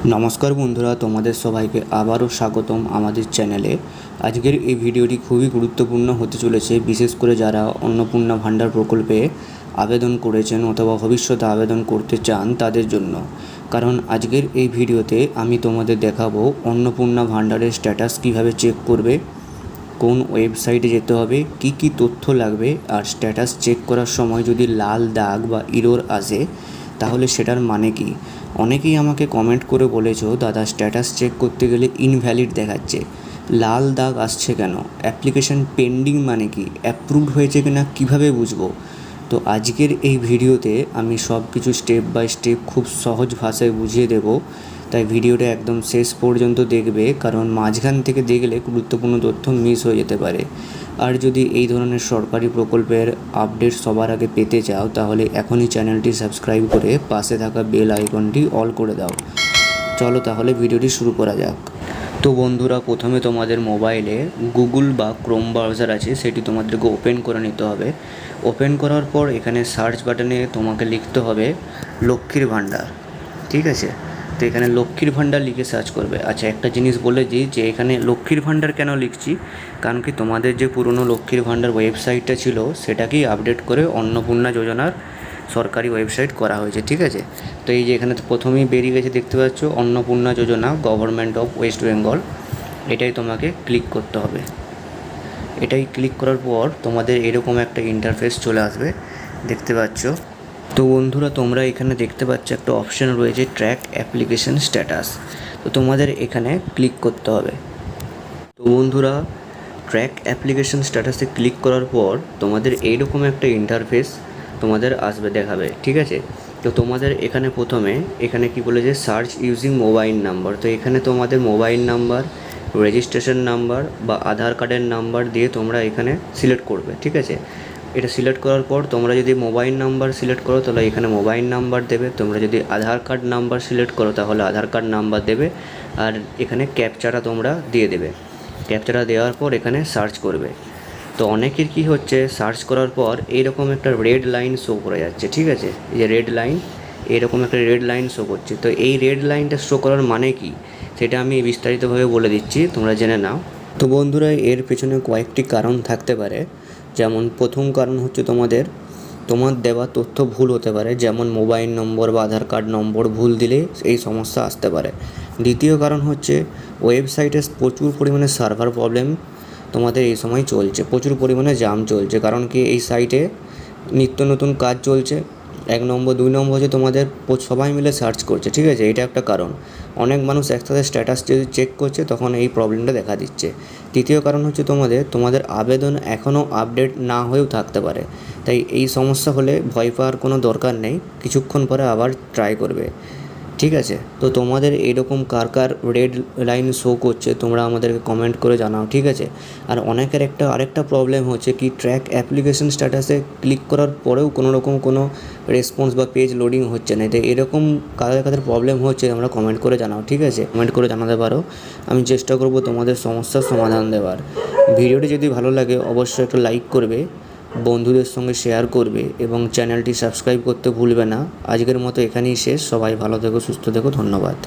নমস্কার বন্ধুরা, তোমাদের সবাইকে আবারও স্বাগতম আমাদের চ্যানেলে। আজকের এই ভিডিওটি খুবই গুরুত্বপূর্ণ হতে চলেছে, বিশেষ করে যারা অন্নপূর্ণা ভাণ্ডার প্রকল্পে আবেদন করেছেন অথবা ভবিষ্যতে আবেদন করতে চান তাদের জন্য। কারণ আজকের এই ভিডিওতে আমি তোমাদের দেখাবো অন্নপূর্ণা ভাণ্ডারের স্ট্যাটাস কীভাবে চেক করবে, কোন ওয়েবসাইটে যেতে হবে, কি কি তথ্য লাগবে, আর স্ট্যাটাস চেক করার সময় যদি লাল দাগ বা ইরর আসে তাহলে সেটার মানে কি। অনেকেই আমাকে কমেন্ট করে বলেছো, দাদা স্ট্যাটাস চেক করতে গেলে ইনভ্যালিড দেখাচ্ছে, লাল দাগ আসছে কেন, অ্যাপ্লিকেশন পেন্ডিং মানে কি, অ্যাপ্রুভড হয়েছে কিনা কীভাবে বুঝবো। তো আজকের এই ভিডিওতে আমি সব কিছু স্টেপ বাই স্টেপ খুব সহজ ভাষায় বুঝিয়ে দেব, তাই ভিডিওটা একদম শেষ পর্যন্ত দেখবে, কারণ মাঝখান থেকে দেখলে গুরুত্বপূর্ণ তথ্য মিস হয়ে যেতে পারে। আর যদি এই ধরনের সরকারি প্রকল্পের আপডেট সবার আগে পেতে চাও তাহলে এখনই চ্যানেলটি সাবস্ক্রাইব করে পাশে থাকা বেল আইকনটি অল করে দাও। চলো তাহলে ভিডিওটি শুরু করা যাক। তো বন্ধুরা, প্রথমে তোমাদের মোবাইলে গুগল বা ক্রোম ব্রাউজার আছে, সেটি তোমাদেরকে ওপেন করে নিতে হবে। ওপেন করার পর এখানে সার্চ বাটনে তোমাকে লিখতে হবে লক্ষ্মীর ভাণ্ডার, ঠিক আছে। তো এখানে লক্ষ্মীর ভাণ্ডার লিখে সার্চ করবে। আচ্ছা, একটা জিনিস বলে দিই যে এখানে লক্ষ্মীর ভাণ্ডার কেন লিখছি, কারণ কি তোমাদের যে পুরনো লক্ষ্মীর ভাণ্ডার ওয়েবসাইটটা ছিল সেটাকেই আপডেট করে অন্নপূর্ণা যোজনার সরকারি ওয়েবসাইট করা হয়েছে, ঠিক আছে। তো এই যে এখানে প্রথমেই বেরিয়ে গেছে, দেখতে পাচ্ছ অন্নপূর্ণা যোজনা গভর্নমেন্ট অফ ওয়েস্ট বেঙ্গল, এটাই তোমাকে ক্লিক করতে হবে। এটাই ক্লিক করার পর তোমাদের এরকম একটা ইন্টারফেস চলে আসবে, দেখতে পাচ্ছ। তো বন্ধুরা, তোমরা এখানে দেখতে পাচ্ছ একটা অপশান রয়েছে ট্র্যাক অ্যাপ্লিকেশন স্ট্যাটাস, তো তোমাদের এখানে ক্লিক করতে হবে। তো বন্ধুরা, ট্র্যাক অ্যাপ্লিকেশন স্ট্যাটাসে ক্লিক করার পর তোমাদের এইরকম একটা ইন্টারফেস তোমাদের আসবে, দেখাবে, ঠিক আছে। তো তোমাদের এখানে প্রথমে এখানে কি বলেছে, সার্চ ইউজিং মোবাইল নাম্বার। তো এখানে তোমাদের মোবাইল নাম্বার, রেজিস্ট্রেশন নাম্বার বা আধার কার্ডের নাম্বার দিয়ে তোমরা এখানে সিলেক্ট করবে, ঠিক আছে। এটা সিলেক্ট করার পর তোমরা যদি মোবাইল নাম্বার সিলেক্ট করো তাহলে এখানে মোবাইল নাম্বার দেবে, তোমরা যদি আধার কার্ড নাম্বার সিলেক্ট করো তাহলে আধার কার্ড নাম্বার দেবে, আর এখানে ক্যাপচাটা তোমরা দিয়ে দেবে। ক্যাপচাটা দেওয়ার পর এখানে সার্চ করবে। তো অনেকের কি হচ্ছে, সার্চ করার পর এইরকম একটা রেড লাইন শো করে যাচ্ছে, ঠিক আছে। এই যে রেড লাইন, এরকম একটা রেড লাইন শো করছে। তো এই রেড লাইনটা শো করার মানে কি সেটা আমি বিস্তারিতভাবে বলে দিচ্ছি, তোমরা জেনে নাও। তো বন্ধুরা, এর পেছনে কয়েকটি কারণ থাকতে পারে। যেমন প্রথম কারণ হচ্ছে তোমার দেওয়া তথ্য ভুল হতে পারে, যেমন মোবাইল নম্বর বা আধার কার্ড নম্বর ভুল দিলে এই সমস্যা আসতে পারে। দ্বিতীয় কারণ হচ্ছে ওয়েবসাইটে প্রচুর পরিমাণে সার্ভার প্রবলেম তোমাদের এই সময় চলছে, প্রচুর পরিমাণে জাম চলছে, কারণ কি এই সাইটে নিত্য নতুন কাজ চলছে। 1 নম্বর, 2 নম্বর হচ্ছে তোমাদের সবাই মিলে সার্চ করছে, ঠিক আছে, এটা একটা কারণ। অনেক মানুষ একসাথে স্ট্যাটাস যদি চেক করছে তখন এই প্রবলেমটা দেখা দিচ্ছে। তৃতীয় কারণ হচ্ছে তোমাদের আবেদন এখনও আপডেট না হয়েও থাকতে পারে, তাই এই সমস্যা হলে ভয় পাওয়ার কোনো দরকার নেই, কিছুক্ষণ পরে আবার ট্রাই করবে, ঠিক আছে। তো তোমাদের এরকম কার রেড লাইন শো করছে তোমরা আমাদেরকে কমেন্ট করে জানাও, ঠিক আছে। আর অনেকের আরেকটা প্রবলেম হচ্ছে কি, ট্র্যাক অ্যাপ্লিকেশন স্ট্যাটাসে ক্লিক করার পরেও কোনো রেসপন্স বা পেজ লোডিং হচ্ছে না। তো এরকম কাদের প্রবলেম হচ্ছে আমরা কমেন্ট করে জানাও, ঠিক আছে, কমেন্ট করে জানাতে পারো, আমি চেষ্টা করব তোমাদের সমস্যার সমাধান দেওয়ার। ভিডিওটি যদি ভালো লাগে অবশ্যই একটা লাইক করবে, বন্ধুদের সঙ্গে শেয়ার করবে এবং চ্যানেলটি সাবস্ক্রাইব করতে ভুলবে না। আজকের মতো এখানেই শেষ, সবাই ভালো থেকো, সুস্থ থেকো, ধন্যবাদ।